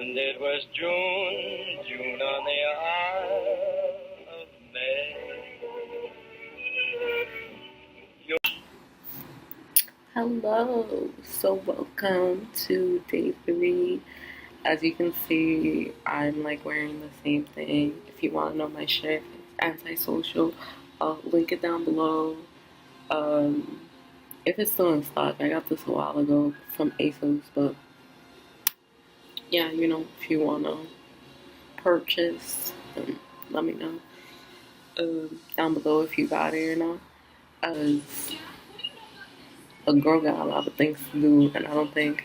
And it was June on the Isle of May. Hello, so welcome to day 3. As you can see, I'm like wearing the same thing. If you want to know my shirt, it's antisocial. I'll link it down below. If it's still in stock, I got this a while ago from ASOS, but yeah, if you want to purchase, then let me know down below if you got it or not. As a girl got a lot of things to do, and I don't think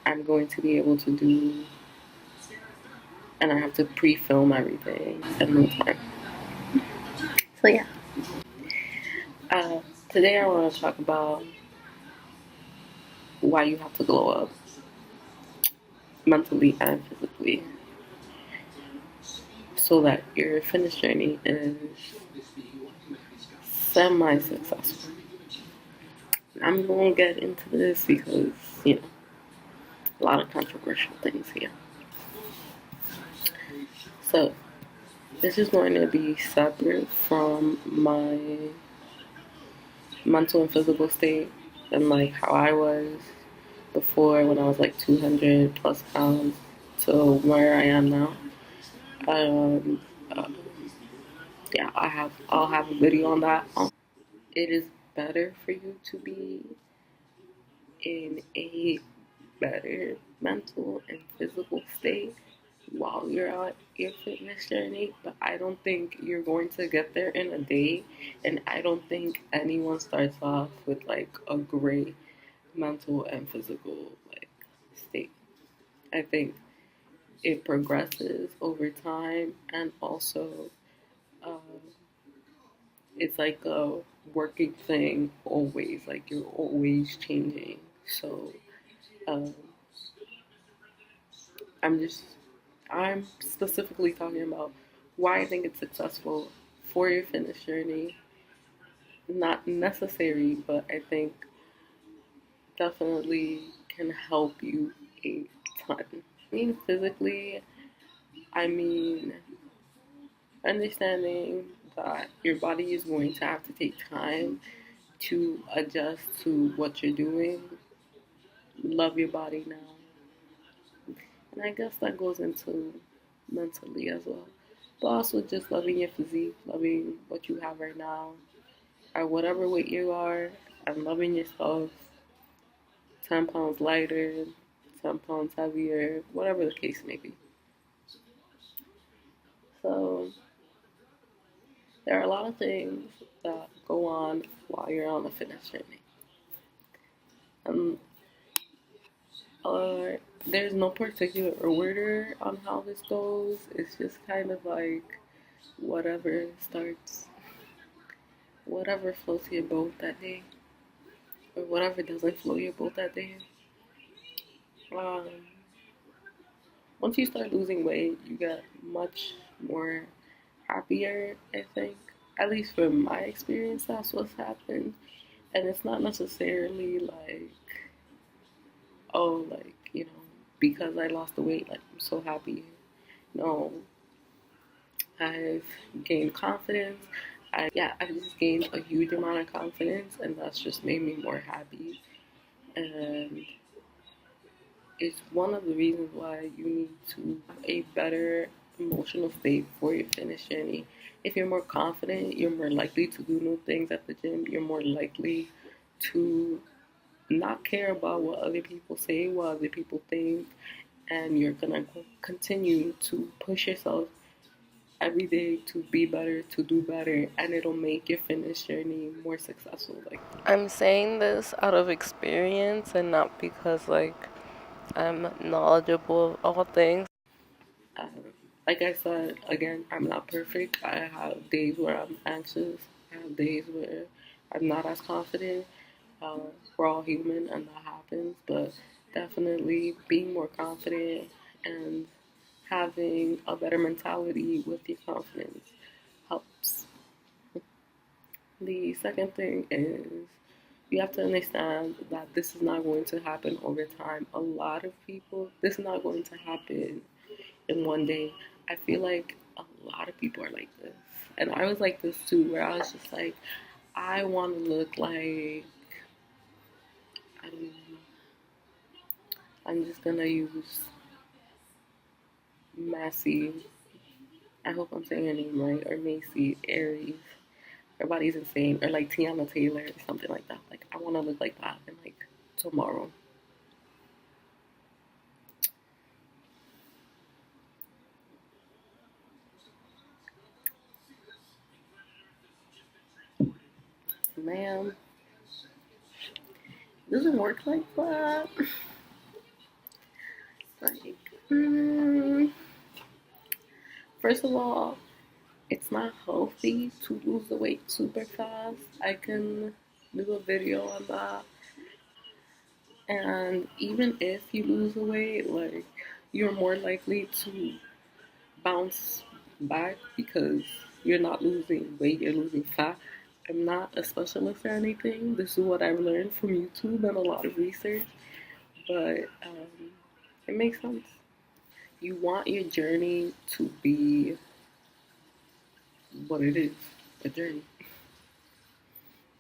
I'm going to be able to do, and I have to pre-film everything at no time. So yeah, today I want to talk about why you have to glow up mentally and physically so that your fitness journey is semi-successful. I'm going to get into this because, a lot of controversial things here. So, this is going to be separate from my mental and physical state and like how I was before when I was like 200 plus pounds to where I am now. Um, uh, yeah, I'll have a video on that. It is better for you to be in a better mental and physical state while you're on your fitness journey, but I don't think you're going to get there in a day, and I don't think anyone starts off with like a great mental and physical like state. I think it progresses over time, and also um, it's like a working thing always, like you're always changing. So um, I'm specifically talking about why I think it's successful for your fitness journey. Not necessary, but I think definitely can help you a ton. I mean, physically, I mean, understanding that your body is going to have to take time to adjust to what you're doing. Love your body now. And I guess that goes into mentally as well. But also just loving your physique, loving what you have right now. At whatever weight you are, and loving yourself 10 pounds lighter, 10 pounds heavier, whatever the case may be. So there are a lot of things that go on while you're on a fitness journey. Um, there's no particular order on how this goes. It's just kind of like whatever starts, whatever floats your boat that day, or whatever doesn't float your boat that day. Um, Once you start losing weight, you get much more happier, I think. At least from my experience, that's what's happened. And it's not necessarily like, oh, like, because I lost the weight, like, I'm so happy. No, I've gained confidence. I've just gained a huge amount of confidence, and that's just made me more happy. And it's one of the reasons why you need to have a better emotional state for your fitness journey. If you're more confident, you're more likely to do new things at the gym. You're more likely to not care about what other people say, what other people think, and you're gonna continue to push yourself every day to be better, to do better, and it'll make your fitness journey more successful. Like, I'm saying this out of experience and not because like I'm knowledgeable of all things. Um, like I said, again, I'm not perfect. I have days where I'm anxious. I have days where I'm not as confident. We're all human and that happens, but definitely being more confident and having a better mentality with your confidence helps. The second thing is you have to understand that this is not going to happen over time. A lot of people, this is not going to happen in one day. I feel like a lot of people are like this. And I was like this too, where I was just like, I want to look like, I don't know, I'm just going to use Massey. I hope I'm saying her name right, or Macy Aries. Her body's insane, or like Tiana Taylor, or something like that. Like, I want to look like that, and like tomorrow. Ma'am, it doesn't work like that. Like, mm, first of all, it's not healthy to lose the weight super fast. I can do a video on that. And even if you lose the weight, like, you're more likely to bounce back because you're not losing weight, you're losing fat. I'm not a specialist or anything. This is what I've learned from YouTube and a lot of research, but it makes sense. You want your journey to be what it is, a journey.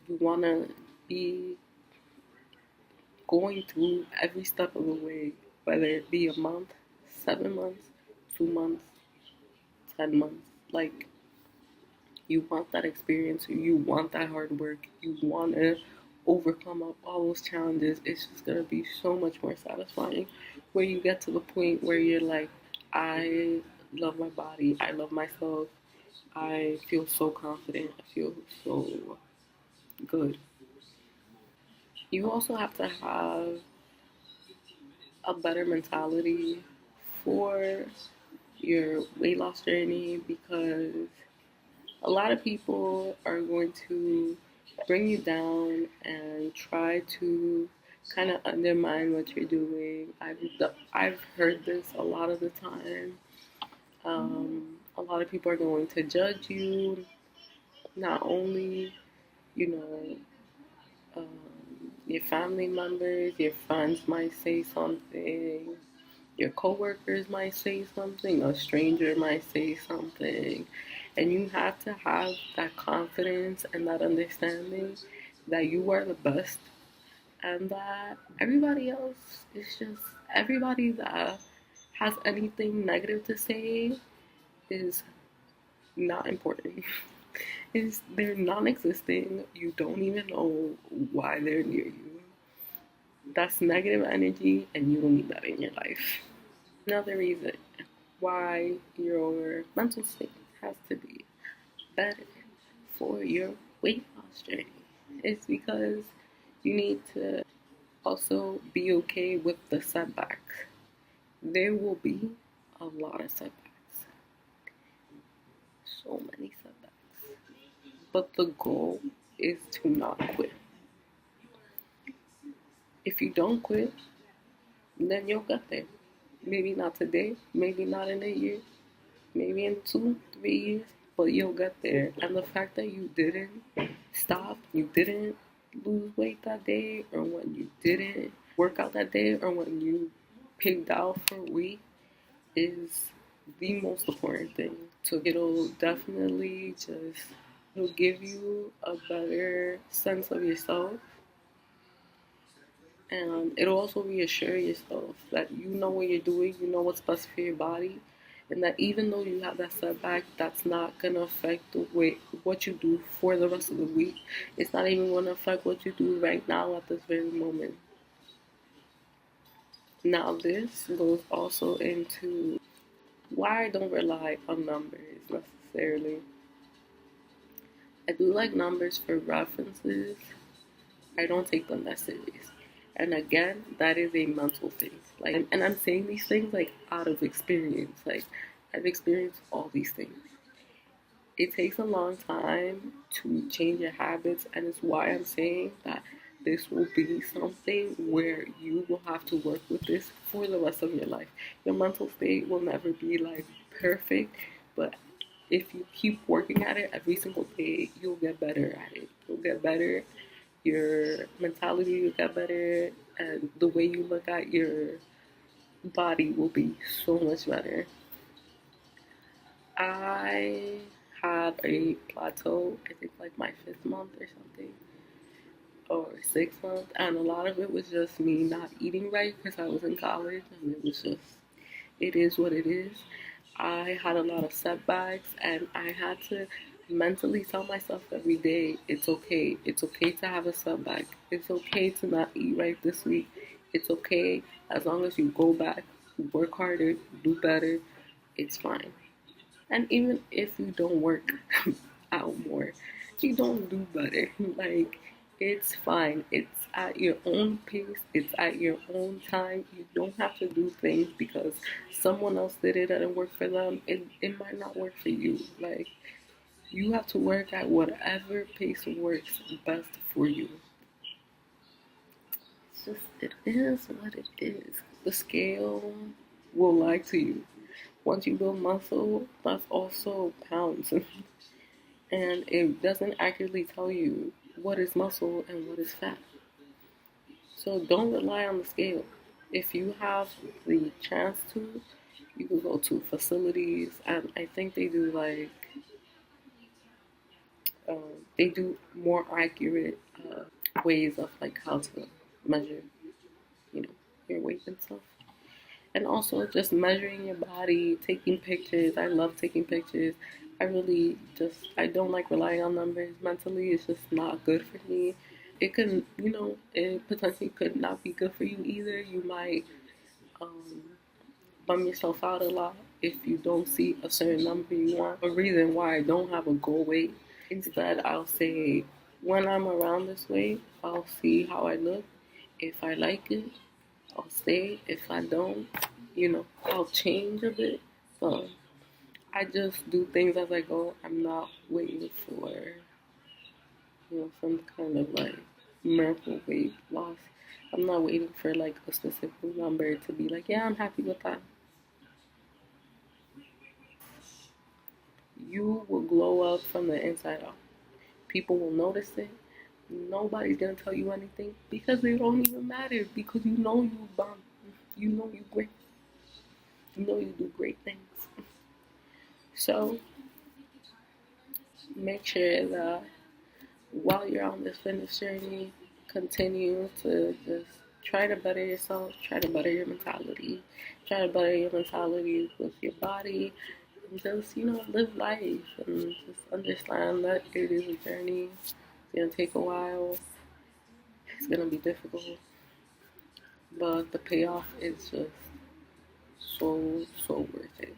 You want to be going through every step of the way, whether it be a month, 7 months, 2 months, 10 months. Like, you want that experience, you want that hard work, you want to overcome all those challenges. It's just going to be so much more satisfying where you get to the point where you're like, I love my body, I love myself, I feel so confident, I feel so good. You also have to have a better mentality for your weight loss journey because a lot of people are going to bring you down and try to kind of undermine what you're doing. I've heard this a lot of the time. A lot of people are going to judge you, not only, you know, your family members, your friends might say something, your coworkers might say something, a stranger might say something, and you have to have that confidence and that understanding that you are the best and that everybody else is just everybody that has anything negative to say is not important. Is they're non-existing. You don't even know why they're near you. That's negative energy, and you don't need that in your life. Another reason why your mental state has to be better for your weight loss journey is because you need to also be okay with the setbacks. There will be a lot of setbacks, so many setbacks, but the goal is to not quit. If you don't quit, then you'll get there. Maybe not today, maybe not in a year, maybe in 2, 3 years, but you'll get there. And the fact that you didn't stop, you didn't lose weight that day, or when you didn't work out that day, or when you pigged out for a week, is the most important thing. So it'll definitely just, it'll give you a better sense of yourself, and it'll also reassure yourself that you know what you're doing, you know what's best for your body, and that even though you have that setback, that's not gonna affect the way what you do for the rest of the week. It's not even gonna affect what you do right now at this very moment. Now this goes also into why I don't rely on numbers necessarily. I do like numbers for references. I don't take them that serious. And again, that is a mental thing. Like, and I'm saying these things like out of experience. Like, I've experienced all these things. It takes a long time to change your habits, and it's why I'm saying that this will be something where you will have to work with this for the rest of your life. Your mental state will never be like perfect, but if you keep working at it every single day, you'll get better at it. You'll get better your mentality will get better, and the way you look at your body will be so much better. I had a plateau, I think like my 5th month or something, or 6 months, and a lot of it was just me not eating right because I was in college, and it was just, it is what it is. I had a lot of setbacks, and I had to mentally tell myself every day, it's okay. It's okay to have a setback. It's okay to not eat right this week. It's okay as long as you go back, work harder, do better. It's fine. And even if you don't work out more, you don't do better. Like, it's fine. It's at your own pace, it's at your own time. You don't have to do things because someone else did it and it worked for them. It might not work for you. Like, you have to work at whatever pace works best for you. It's just, it is what it is. The scale will lie to you. Once you build muscle, that's also pounds. And it doesn't accurately tell you what is muscle and what is fat. So don't rely on the scale. If you have the chance to, you can go to facilities, and I think they do like they do more accurate ways of like how to measure, you know, your weight and stuff. And also just measuring your body, taking pictures. I love taking pictures. I really just, I don't like relying on numbers mentally. It's just not good for me. It can, it potentially could not be good for you either. You might um, bum yourself out a lot if you don't see a certain number you want. A reason why I don't have a goal weight. Instead, I'll say when I'm around this weight, I'll see how I look. If I like it, I'll stay. If I don't, I'll change a bit. But I just do things as I go. I'm not waiting for, some kind of like miracle weight loss. I'm not waiting for like a specific number to be like, yeah, I'm happy with that. You will glow up from the inside out. People will notice it. Nobody's gonna tell you anything because they don't even matter because you know you bomb. You know you great. You know you do great things. So make sure that while you're on this fitness journey, continue to just try to better yourself, try to better your mentality, try to better your mentality with your body, and just, live life and just understand that it is a journey. It's gonna take a while, it's gonna be difficult, but the payoff is just so worth it.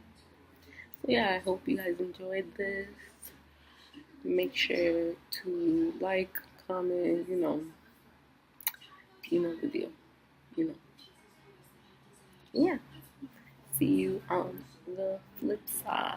So yeah, I hope you guys enjoyed this. Make sure to like, comment, the deal. You know. Yeah. See you on the flip side.